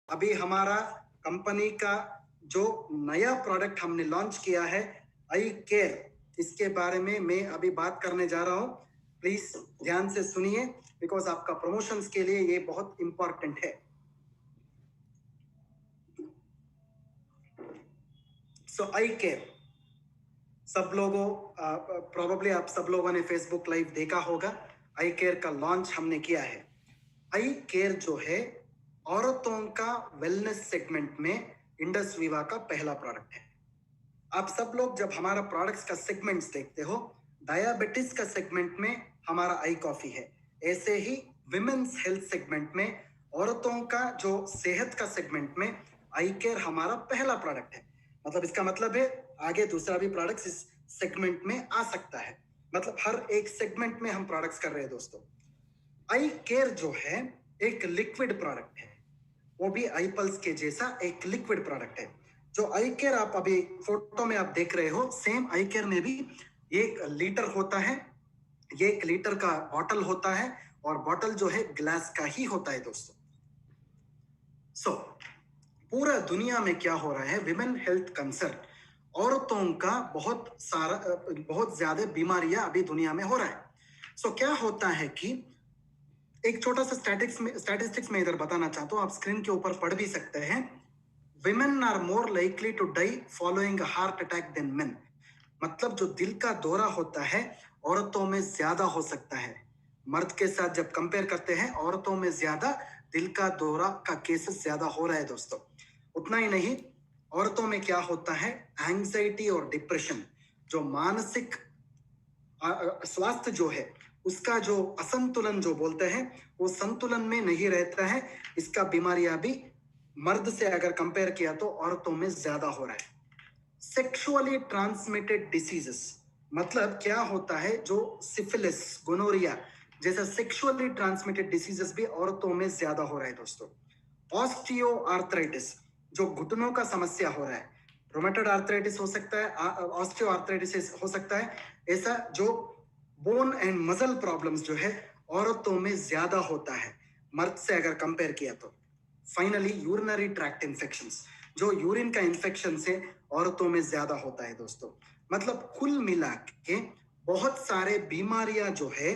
अभी हमारा कंपनी का जो नया प्रोडक्ट हमने लॉन्च किया है आई केयर, इसके बारे में मैं अभी बात करने जा रहा हूं। प्लीज ध्यान से सुनिए बिकॉज आपका प्रमोशंस के लिए ये बहुत इंपॉर्टेंट है। सो आई केयर, सब लोगों प्रोबेबली आप सब लोगों ने फेसबुक लाइव देखा होगा। आई केयर का लॉन्च हमने किया है। आई केयर जो है औरतों का वेलनेस सेगमेंट में इंडस विवा का पहला प्रोडक्ट है। आप सब लोग जब हमारा प्रोडक्ट्स का सेगमेंट्स देखते हो, डायबिटीज का सेगमेंट में हमारा आई कॉफी है। ऐसे ही विमेन्स हेल्थ सेगमेंट में, औरतों का जो सेहत का सेगमेंट में आई केयर हमारा पहला प्रोडक्ट है। मतलब इसका मतलब है आगे दूसरा भी प्रोडक्ट्स इस सेगमेंट में आ सकता है। मतलब हर एक सेगमेंट में हम प्रोडक्ट्स कर रहे हैं दोस्तों। आई केयर जो है एक लिक्विड प्रोडक्ट है, वो भी आई पल्स के जैसा एक लिक्विड प्रोडक्ट है। जो आई केयर आप अभी फोटो में आप देख रहे हो, सेम आई केयर में भी एक लीटर होता है। ये एक लीटर का बॉटल होता है और बॉटल जो है ग्लास का ही होता है दोस्तों। सो पूरा दुनिया में क्या हो रहा है, विमेन हेल्थ कंसर्न, औरतों का बहुत ज्यादा बीमारियां अभी दुनिया में हो रहा है। सो क्या होता है कि एक छोटा सा स्टैटिस्टिक्स में इधर बताना चाहता हूं, आप स्क्रीन के ऊपर पढ़ भी सकते हैं। Women are more likely to die following heart attack than men. मतलब जो दिल का दौरा होता है औरतों में ज्यादा हो सकता है। मर्द के साथ जब कंपेयर करते हैं, औरतों में ज्यादा दिल का दौरा का केसेस ज्यादा हो रहा है दोस्तों। उतना ही नहीं, औरतों में क्या होता है, एंग्जाइटी और डिप्रेशन, जो मानसिक स्वास्थ्य जो है उसका जो असंतुलन जो बोलते हैं, वो संतुलन में नहीं रहता है। इसका बीमारियां भी मर्द से अगर कंपेयर किया तो औरतों में ज्यादा हो रहा है। सेक्सुअली ट्रांसमिटेड डिसीजेस, मतलब क्या होता है, जो सिफिलिस, गोनोरिया जैसा सेक्सुअली ट्रांसमिटेड डिसीजेस भी औरतों में ज्यादा हो रहा है दोस्तों। ऑस्टियो आर्थराइटिस, जो घुटनों का समस्या हो रहा है, रोमेटोइड आर्थराइटिस हो सकता है, ऑस्टियो आर्थराइटिस हो सकता है। ऐसा जो बोन एंड मसल प्रॉब्लम्स जो है औरतों में ज्यादा होता है मर्द से अगर कंपेयर किया तो। फाइनली यूरिनरी ट्रैक्ट इन्फेक्शंस, जो यूरिन का इन्फेक्शन से औरतों में ज्यादा होता है दोस्तों। मतलब कुल मिला के बहुत सारे बीमारियां जो है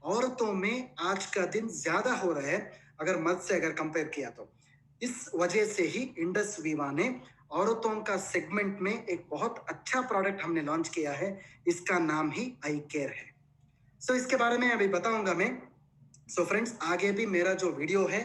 औरतों में आज का दिन ज्यादा हो रहा है अगर मर्द से अगर कंपेयर किया तो। इस वजह से ही इंडस वीवा ने औरतों का सेगमेंट में एक बहुत अच्छा प्रोडक्ट हमने लॉन्च किया है। इसका नाम ही आई केयर है। सो इसके बारे में अभी बताऊंगा मैं। सो फ्रेंड्स, आगे भी मेरा जो वीडियो है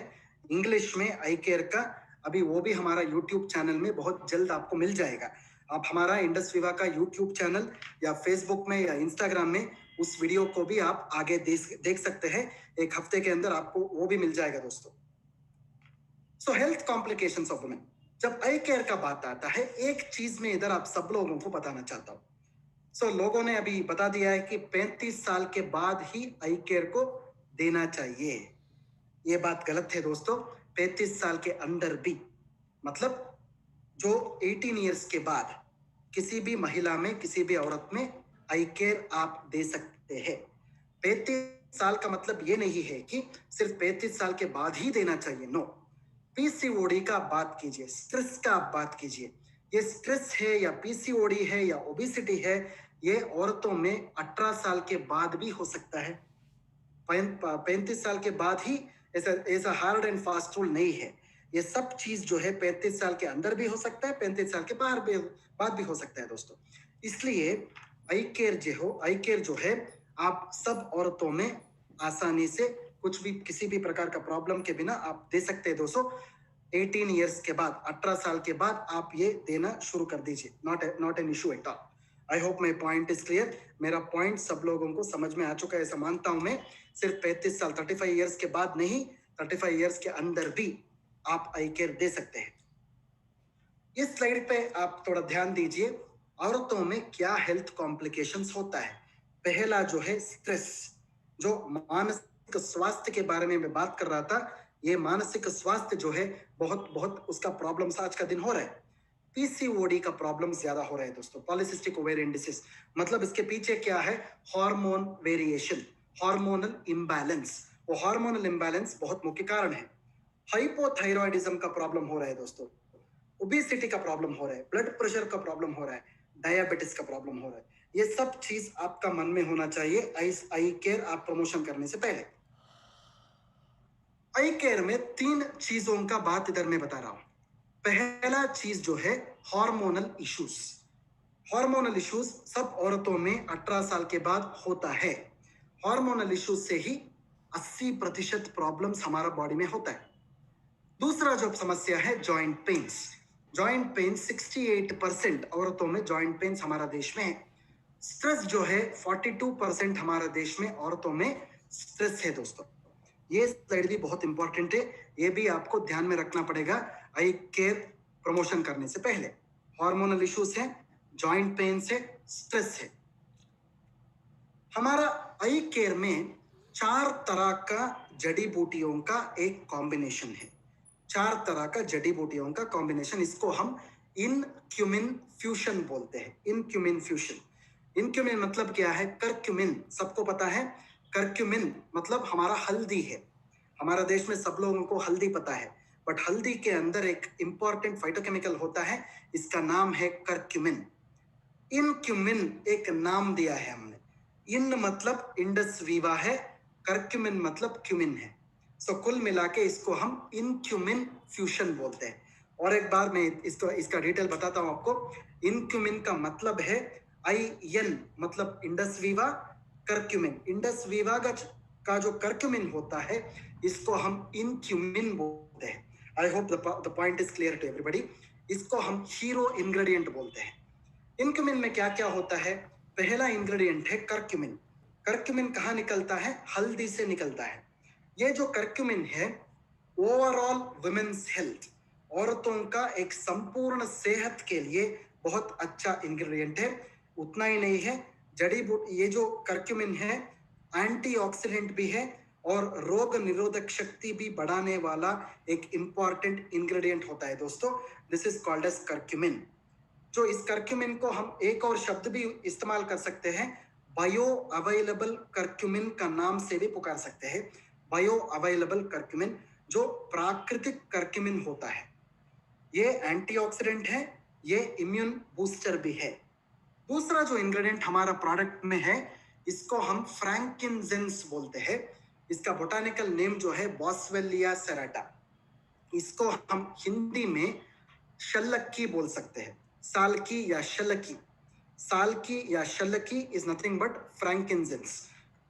इंग्लिश में आई केयर का, अभी वो भी हमारा यूट्यूब चैनल में बहुत जल्द आपको मिल जाएगा। आप हमारा इंडस विवा का यूट्यूब चैनल या फेसबुक में या इंस्टाग्राम में उस वीडियो को भी आप आगे देख सकते हैं। एक हफ्ते के अंदर आपको वो भी मिल जाएगा दोस्तों। सो हेल्थ कॉम्प्लिकेशंस ऑफ वुमेन, जब आई केयर का बात आता है, एक चीज में इधर आप सब लोगों को बताना चाहता हूं। लोगों ने अभी बता दिया है कि 35 साल के बाद ही आई केयर को देना चाहिए। ये बात गलत है दोस्तों। 35 साल के अंदर भी, मतलब जो 18 इयर्स के बाद किसी भी महिला में, किसी भी औरत में आई केयर आप दे सकते हैं। 35 साल का मतलब ये नहीं है कि सिर्फ 35 साल के बाद ही देना चाहिए, नो। पीसीओडी का बात कीजिए, स्ट्रेस का आप बात कीजिए। ये स्ट्रेस है या पीसीओडी है या ओबेसिटी है, ये औरतों में 18 साल के बाद भी हो सकता है। 35 साल के बाद ही ऐसा ऐसा हार्ड एंड फास्ट रूल नहीं है। ये सब चीज जो है 35 साल के अंदर भी हो सकता है, 35 साल के बाद भी हो सकता है दोस्तों। इसलिए आई केयर जो है आप सब औरतों में आसानी से कुछ भी, किसी भी प्रकार का प्रॉब्लम के बिना आप दे सकते हैं दोस्तों। 18 इयर्स के बाद, 18 साल के बाद आप ये देना शुरू कर दीजिए। Not an issue at all. I hope my point is clear. मेरा पॉइंट सब लोगों को समझ में आ चुका है ऐसा मानता हूं मैं। सिर्फ 35 साल, 35 इयर्स के बाद नहीं, 35 इयर्स के अंदर भी आप आई केयर दे सकते हैं। इस स्लाइड पे आप थोड़ा ध्यान दीजिए, औरतों में क्या हेल्थ कॉम्प्लिकेशंस होता है। पहला जो है स्ट्रेस, जो मानसिक स्वास्थ्य के बारे में मैं बात कर रहा था। ये मानसिक स्वास्थ्य जो है बहुत बहुत उसका प्रॉब्लम्स आज का दिन हो रहा है। पीसीओडी का प्रॉब्लम ज्यादा हो रहा है दोस्तों, पॉलिसिस्टिक ओवेरियन डिसीज। मतलब इसके पीछे क्या है, हार्मोन वेरिएशन, हार्मोनल इम्बैलेंस। वो हार्मोनल इम्बैलेंस बहुत मुख्य कारण है। हाइपोथायरॉयडिज्म का प्रॉब्लम हो रहा है दोस्तों, ओबेसिटी का प्रॉब्लम हो रहा है, ब्लड प्रेशर का प्रॉब्लम हो रहा है, डायबिटीज का प्रॉब्लम हो रहा है, ये सब चीज आपका मन में होना चाहिए आई केयर आप प्रमोशन करने से पहले। आई केयर में 3 चीजों का बात इधर मैं बता रहा हूं। पहला चीज जो है हार्मोनल इश्यूज। हार्मोनल इश्यूज सब औरतों में 18 साल के बाद होता है। हार्मोनल इश्यूज से ही 80% प्रॉब्लम्स हमारा बॉडी में होता है। दूसरा जो समस्या है जॉइंट पेन्स। जॉइंट पेन 68% औरतों में जॉइंट पेन्स हमारा देश में है। स्ट्रेस जो है 42% हमारा देश में औरतों में स्ट्रेस है दोस्तों। ये स्लाइड भी बहुत इंपॉर्टेंट है, ये भी आपको ध्यान में रखना पड़ेगा आई केयर प्रमोशन करने से पहले। हार्मोनल इश्यूज है, जॉइंट पेन्स है, स्ट्रेस है। हमारा आई केयर में 4 तरह का जड़ी बूटियों का एक कॉम्बिनेशन है। 4 तरह का जड़ी बूटियों का कॉम्बिनेशन, इसको हम इनक्यूमिन फ्यूशन बोलते हैं। इनक्यूमिन फ्यूशन। इनक्यूमिन मतलब क्या है? करक्यूमिन सबको पता है। करक्यूमिन मतलब हमारा हल्दी है। हमारा देश में सब लोगों को हल्दी पता है, बट हल्दी के अंदर एक इंपॉर्टेंट फाइटोकेमिकल होता है, इसका नाम है करक्यूमिन। इनक्यूमिन एक नाम दिया है हमने। इन मतलब इंडस वीवा है, करक्यूमिन मतलब क्यूमिन है। सो कुल मिला के इसको हम इनक्यूमिन फ्यूशन बोलते हैं। और एक बार मैं इसका डिटेल बताता हूं आपको। इनक्यूमिन का मतलब है IN मतलब Indus Viva, curcumin. Indus Viva का जो करक्यूमिन होता है इसको हम इनक्यूमिन बोलते हैं। I hope the point is clear to everybody. इसको हम हीरो इंग्रेडिएंट बोलते हैं। इनक्यूमिन में क्या क्या होता है? पहला इंग्रेडिएंट है करक्यूमिन। करक्यूमिन कहाँ निकलता है? हल्दी से निकलता है। ये जो करक्यूमिन है ओवरऑल वुमेन्स हेल्थ, औरतों का एक संपूर्ण सेहत के लिए बहुत अच्छा इंग्रेडिएंट है। उतना ही नहीं है, जड़ी बूटी ये जो करक्यूमिन है एंटीऑक्सीडेंट भी है और रोग निरोधक शक्ति भी बढ़ाने वाला एक इंपॉर्टेंट इंग्रेडिएंट होता है दोस्तों। This is called as curcumin. जो इस करक्यूमिन को हम एक और शब्द भी इस्तेमाल कर सकते हैं, बायो अवेलेबल करक्यूमिन का नाम से भी पुकार सकते हैं। बायो अवेलेबल करक्यूमिन जो प्राकृतिक करक्यूमिन होता है, ये एंटीऑक्सीडेंट है, ये इम्यून बूस्टर भी है। दूसरा जो इंग्रेडिएंट हमारा प्रोडक्ट में है इसको हम फ्रैंकिनजेंस बोलते हैं। इसका बोटानिकल नेम जो है बॉस्वेलिया सेराटा। इसको हम हिंदी में शल्लकी बोल सकते हैं, सालकी या शल्लकी। सालकी या शल्लकी इज नथिंग बट फ्रैंकिनजेंस।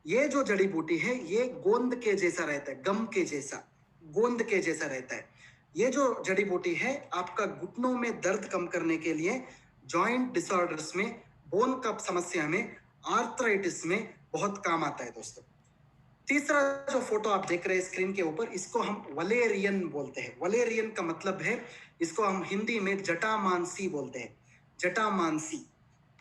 ये जो जड़ी बूटी है ये गोंद के जैसा रहता है, गम के जैसा, गोंद के जैसा रहता है। ये जो जड़ी बूटी है आपका घुटनों में दर्द कम करने के लिए, जॉइंट डिसऑर्डर्स में, बोन कप समस्या में, आर्थराइटिस में बहुत काम आता है दोस्तों। तीसरा जो फोटो आप देख रहे हैं स्क्रीन के ऊपर, इसको हम वलेरियन बोलते हैं। वलेरियन का मतलब है, इसको हम हिंदी में जटामानसी बोलते हैं। जटामानसी।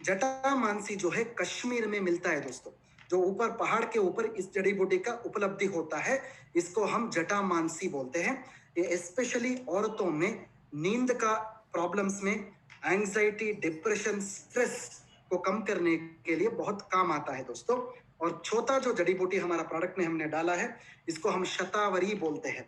जटामानसी जो है कश्मीर में मिलता है दोस्तों। जो ऊपर पहाड़ के ऊपर इस जड़ी बूटी का उपलब्धि होता है, इसको हम जटामानसी बोलते हैं। ये स्पेशली औरतों में नींद का प्रॉब्लम्स में, एंजाइटी, डिप्रेशन, स्ट्रेस को कम करने के लिए बहुत काम आता है दोस्तों। और चौथा जो जड़ी बूटी हमारा प्रोडक्ट में हमने डाला है इसको हम शतावरी बोलते हैं।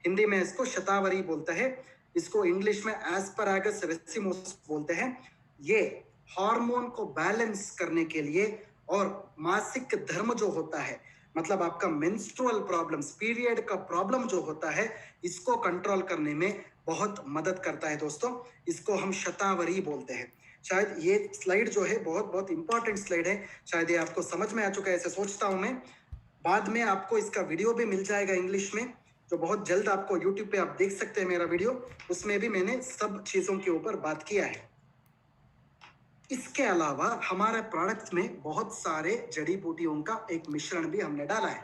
हिंदी में इसको शतावरी बोलते हैं, इसको इंग्लिश में एस्परागस रेसिमोस बोलते हैं। ये हार्मोन को बैलेंस करने के लिए और मासिक धर्म जो होता है, मतलब आपका मेंस्ट्रुअल प्रॉब्लम्स, पीरियड का प्रॉब्लम जो होता है, इसको कंट्रोल करने में बहुत मदद करता है दोस्तों। इसको हम शतावरी बोलते हैं। शायद ये स्लाइड जो है बहुत बहुत इंपॉर्टेंट स्लाइड है, शायद ये आपको समझ में आ चुका है ऐसे सोचता हूं मैं। बाद में आपको इसका वीडियो भी मिल जाएगा इंग्लिश में, जो बहुत जल्द आपको यूट्यूब पे आप देख सकते हैं मेरा वीडियो, उसमें भी मैंने सब चीजों के ऊपर बात किया है। इसके अलावा हमारे प्रोडक्ट में बहुत सारे जड़ी बूटियों का एक मिश्रण भी हमने डाला है।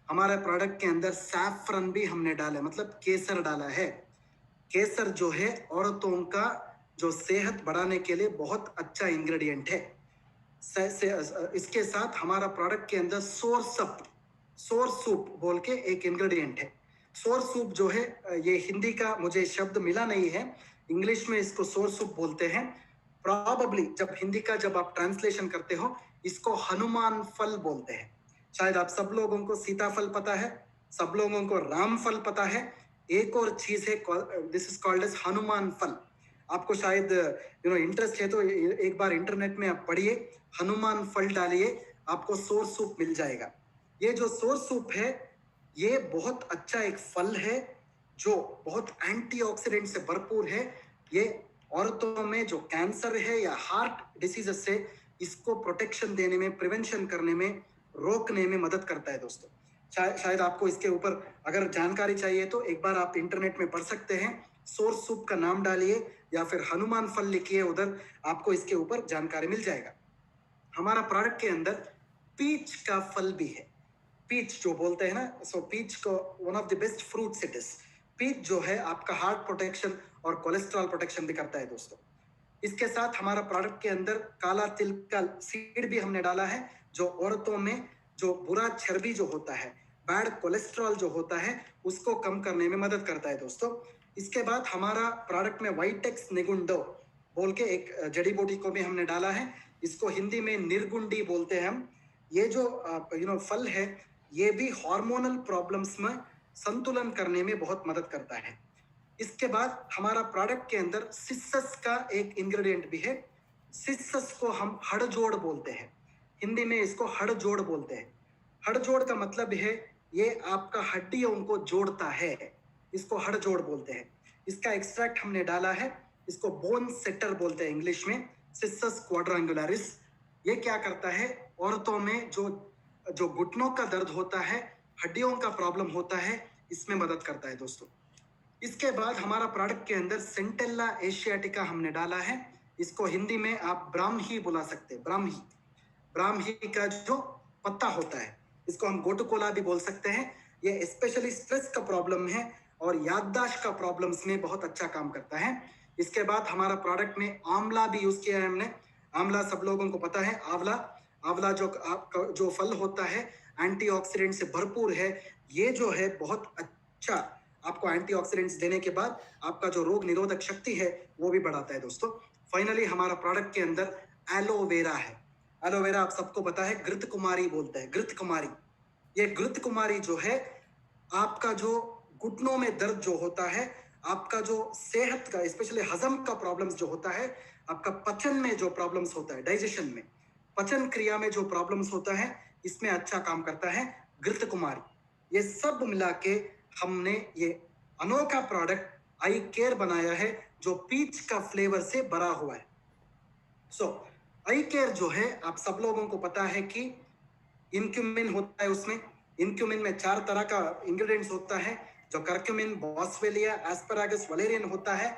हमारे प्रोडक्ट के अंदर सैफरन भी हमने डाला है, मतलब केसर डाला है। केसर जो है औरतों का जो सेहत बढ़ाने के लिए बहुत अच्छा इंग्रेडिएंट है। इसके साथ हमारा प्रोडक्ट के अंदर सोर सूप बोल के एक इंग्रेडिएंट है। सोर सूप जो है, ये हिंदी का मुझे शब्द मिला नहीं है, इंग्लिश में इसको सोर सूप बोलते हैं। प्रॉबली जब आप ट्रांसलेशन करते हो इसको हनुमान फल बोलते हैं। शायद आप सब लोगों को सीताफल पता है, सब लोगों को राम फल पता है, एक और चीज है, this is called as Hanuman phal. आपको शायद इंटरेस्ट है तो एक बार इंटरनेट में आप पढ़िए, हनुमान फल डालिए, आपको सोर सूप मिल जाएगा। ये जो सोर सूप है ये बहुत अच्छा एक फल है जो बहुत एंटीऑक्सीडेंट से भरपूर है। ये औरतों में जो कैंसर है या हार्ट डिसीजेस से इसको प्रोटेक्शन देने में, प्रिवेंशन करने में, रोकने में मदद करता है दोस्तों। शायद आपको इसके ऊपर अगर जानकारी चाहिए तो एक बार आप इंटरनेट में पढ़ सकते हैं, सोर्स सूप का नाम डालिए या फिर हनुमान फल लिखिए, उधर आपको इसके ऊपर जानकारी मिल जाएगा। हमारा प्रोडक्ट के अंदर पीच का फल भी है। पीच जो बोलते हैं ना, सो पीच को one of the best fruits it is. Peach जो है आपका हार्ट प्रोटेक्शन और कोलेस्ट्रॉल प्रोटेक्शन भी करता है दोस्तों। इसके साथ हमारा प्रोडक्ट के अंदर काला तिल का सीड भी हमने डाला है, जो औरतों में जो बुरा चर्बी जो होता है, बैड कोलेस्ट्रॉल जो होता है, उसको कम करने में मदद करता है दोस्तों। इसके बाद हमारा प्रोडक्ट में वाइटेक्स निगुंडो बोल के एक जड़ी बूटी को भी हमने डाला है। इसको हिंदी में निर्गुंडी बोलते हैं हम। ये जो फल है ये भी हार्मोनल प्रॉब्लम्स में संतुलन करने में बहुत मदद करता है। इसके बाद हमारा प्रोडक्ट के अंदर सिसस का एक इंग्रेडिएंट भी है। सिसस को हम हड़जोड़ बोलते हैं, हिंदी में इसको हड़जोड़ बोलते हैं। हड़जोड़ का मतलब है ये आपका हड्डियों को जोड़ता है, इसको हड़जोड़ बोलते हैं। इसका एक्सट्रैक्ट हमने डाला है, इसको बोन सेटर बोलते हैं इंग्लिश में, सिसस क्वाड्रेंगुलरिस। ये क्या करता है, औरतों में जो जो घुटनों का दर्द होता है, हड्डियों का प्रॉब्लम होता है, इसमें मदद करता है दोस्तों। इसके बाद हमारा प्रोडक्ट के अंदर सेंटेला एशियाटिका हमने डाला है। इसको हिंदी में आप ब्राह्मी बुला सकते हैं, ब्राह्मी। ब्राह्मी का जो पत्ता होता है इसको हम गोटुकोला भी बोल सकते हैं। ये स्पेशली स्ट्रेस का प्रॉब्लम है और याददाश्त का प्रॉब्लम्स में बहुत अच्छा काम करता है। इसके बाद हमारा प्रोडक्ट में आंवला भी यूज किया है हमने। आंवला सब लोगों को पता है, आंवला आंवला जो फल होता है एंटीऑक्सीडेंट से भरपूर है। ये जो है बहुत अच्छा आपको एंटीऑक्सीडेंट्स देने के बाद आपका जो रोग निरोधक शक्ति है वो भी बढ़ाता है दोस्तों। फाइनली हमारा प्रोडक्ट के अंदर एलोवेरा है। एलोवेरा आप सबको पता है, घृत कुमारी बोलते हैं, घृत कुमारी। ये घृत कुमारी जो है आपका जो घुटनों में दर्द जो होता है, आपका जो सेहत का स्पेशली हजम का प्रॉब्लम्स जो होता है, आपका पचन में जो प्रॉब्लम्स होता है, डाइजेशन में, पचन क्रिया में जो प्रॉब्लम्स होता है, इसमें अच्छा काम करता है घृत कुमारी। ये सब मिला के हमने ये अनोखा प्रोडक्ट आई केयर बनाया है जो पीच का फ्लेवर से भरा हुआ है। सो आई केयर जो है आप सब लोगों को पता है कि इनक्यूमिन होता है, उसमें इनक्यूमिन में 4 तरह का इंग्रेडिएंट्स होता है, जो करक्यूमिन, बॉस्वेलिया, एस्परागस, वलेरियन होता है।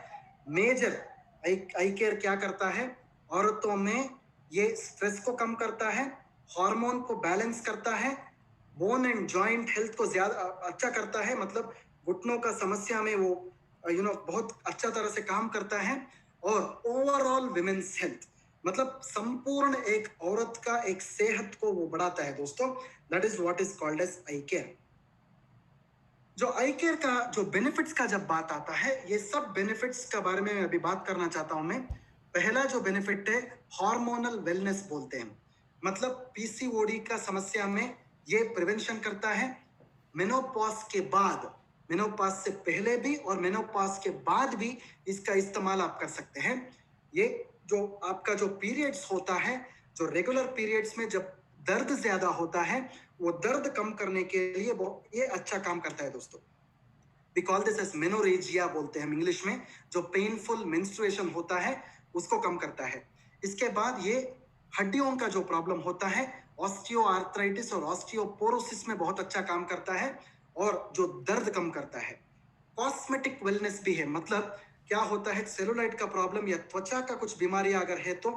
मेजर आई केयर क्या करता है, औरतों में ये स्ट्रेस को कम करता है, हार्मोन को बैलेंस करता है, बोन एंड जॉइंट हेल्थ को ज्यादा अच्छा करता है, मतलब घुटनों का समस्या में वो बहुत अच्छा तरह से काम करता है। और ओवरऑल विमेन्स हेल्थ, मतलब संपूर्ण एक औरत का एक सेहत को वो बढ़ाता है दोस्तों। That is what is called as eye care. जो आई केयर का जो बेनिफिट्स का जब बात आता है, ये सब बेनिफिट्स के बारे में अभी बात करना चाहता हूं मैं। पहला जो बेनिफिट है हार्मोनल वेलनेस बोलते हैं, मतलब पीसीओडी का समस्या में ये प्रिवेंशन करता है। मेनोपॉज के बाद, मेनोपॉज से पहले भी और मेनोपॉज के बाद भी इसका इस्तेमाल आप कर सकते हैं। ये जो आपका जो पीरियड्स होता है, जो रेगुलर पीरियड्स में जब दर्द ज्यादा होता है, वो दर्द कम करने के लिए ये अच्छा काम करता है दोस्तों। We call this as menorrhagia बोलते हैं हम इंग्लिश में, जो पेनफुल मेंस्ट्रुएशन होता है उसको कम करता है। इसके बाद ये हड्डियों का जो प्रॉब्लम होता है, ऑस्टियोआर्थराइटिस और ऑस्टियोपोरोसिस में बहुत अच्छा काम करता है और जो दर्द कम करता है। कॉस्मेटिक वेलनेस भी है, मतलब क्या होता है, सेलुलाइट का प्रॉब्लम या त्वचा का कुछ बीमारियां अगर है तो,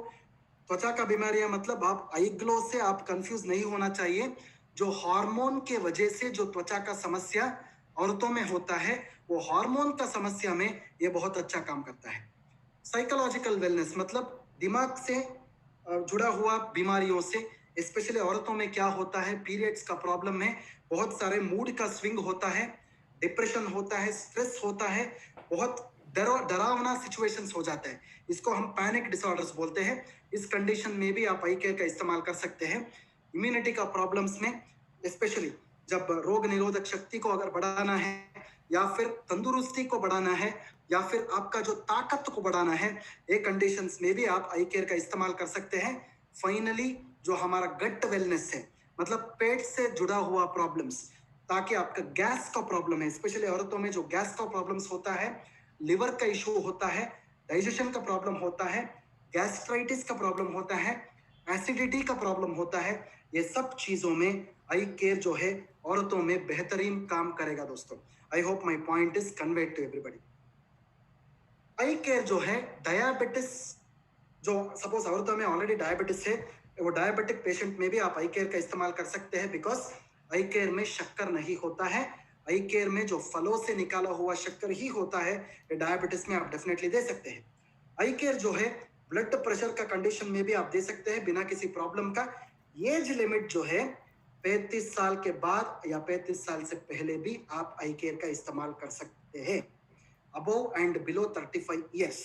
त्वचा का बीमारियां मतलब आप आई ग्लो से आप कंफ्यूज नहीं होना चाहिए। जो हार्मोन के वजह से जो त्वचा का समस्या औरतों में होता है, वो हार्मोन का समस्या में ये बहुत अच्छा काम करता है। साइकोलॉजिकल वेलनेस मतलब दिमाग से जुड़ा हुआ बीमारियों से, स्पेशली औरतों में क्या होता है, पीरियड्स का प्रॉब्लम में बहुत सारे मूड का स्विंग होता है, डिप्रेशन होता है, स्ट्रेस होता है, बहुत डरावना सिचुएशंस हो जाता है, इसको हम पैनिक डिसऑर्डर्स बोलते हैं। इस कंडीशन में भी आप आई केयर का इस्तेमाल कर सकते हैं। इम्यूनिटी का प्रॉब्लम्स में स्पेशली जब रोग निरोधक शक्ति को अगर बढ़ाना है या फिर तंदुरुस्ती को बढ़ाना है या फिर आपका जो ताकत को बढ़ाना है, ये कंडीशंस में भी आप आई केयर का इस्तेमाल कर सकते हैं। फाइनली जो हमारा गट वेलनेस है, मतलब पेट से जुड़ा हुआ प्रॉब्लम्स, ताकि आपका गैस का प्रॉब्लम है, स्पेशली औरतों में जो गैस का प्रॉब्लम्स होता है, लिवर का इशू होता है, डाइजेशन का प्रॉब्लम होता है, गैस्ट्राइटिस का प्रॉब्लम होता है, एसिडिटी का प्रॉब्लम होता है, ये सब चीजों में आई केयर जो है औरतों में बेहतरीन काम करेगा दोस्तों। I hope my point is conveyed to everybody. Eye care जो है डायबिटिस, जो सपोज औरतों में ऑलरेडी डायबिटिस है, वो डायबिटिक पेशेंट में भी आप आई केयर का इस्तेमाल कर सकते हैं, बिकॉज आई केयर में शक्कर नहीं होता है। आई केयर में जो फलों से निकाला हुआ शक्कर ही होता है, ये डायबिटिस में आप डेफिनेटली दे सकते हैं। आई केयर जो है ब्लड प्रेशर का कंडीशन में भी आप दे सकते हैं बिना किसी प्रॉब्लम का। एज लिमिट जो है 35 साल के बाद या 35 साल से पहले भी आप आई केयर का इस्तेमाल कर सकते हैं। अबोव एंड बिलो 35 ईयर्स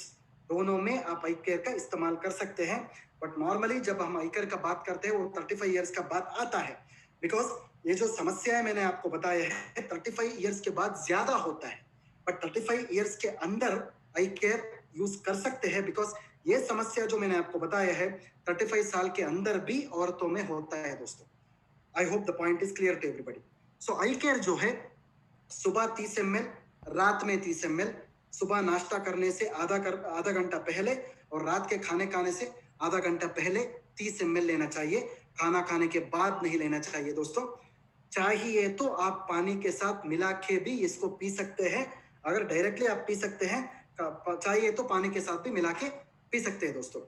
दोनों में आप आई केयर का इस्तेमाल कर सकते हैं। बट नॉर्मली जब हम आई केयर का बात करते हैं वो 35 ईयर्स का बात आता है, बिकॉज ये जो समस्या है मैंने आपको बताया है 35 ईयर्स के बाद ज्यादा होता है, बट 35 ईयर्स के अंदर आई केयर यूज कर सकते हैं, बिकॉज ये समस्या जो मैंने आपको बताया है 35 साल के अंदर भी औरतों में होता है दोस्तों। I hope the point is clear to everybody. So eye care जो है सुबह 30 ml, रात में 30 ml, सुबह नाश्ता करने से आधा घंटा पहले और रात के खाने खाने से आधा घंटा पहले 30 ml लेना चाहिए। खाना खाने के बाद नहीं लेना चाहिए दोस्तों। चाहिए तो आप पानी के साथ मिला के भी इसको पी सकते हैं। अगर डायरेक्टली आप पी सकते हैं, चाहिए तो पानी के साथ भी मिला के पी सकते हैं दोस्तों।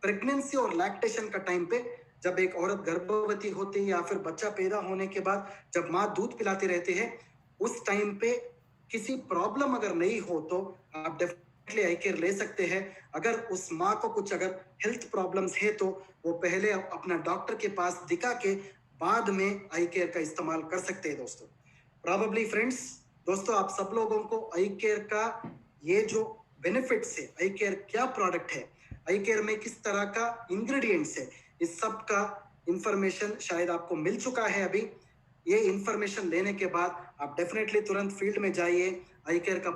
प्रेगनेंसी और लैक्टेशन का टाइम पे, जब एक औरत गर्भवती होती है या फिर बच्चा पैदा होने के बाद जब माँ दूध पिलाती रहती है, उस टाइम पे किसी प्रॉब्लम अगर नहीं हो तो आप डेफिनेटली आई केयर ले सकते हैं। अगर उस माँ को कुछ अगर हेल्थ प्रॉब्लम्स है तो वो पहले अपना डॉक्टर के पास दिखा के बाद में आई केयर का इस्तेमाल कर सकते हैं दोस्तों। प्रॉबेबली फ्रेंड्स, दोस्तों आप सब लोगों को आई केयर का ये जो बेनिफिट्स है, आई केयर क्या प्रोडक्ट है, आई केयर में किस तरह का इंग्रेडिएंट्स है, इस सब का इंफॉर्मेशन शायद आपको मिल चुका है अभी। ये इंफॉर्मेशन लेने के बाद आप डेफिनेटली तुरंत फील्ड में जाइए, आई केयर का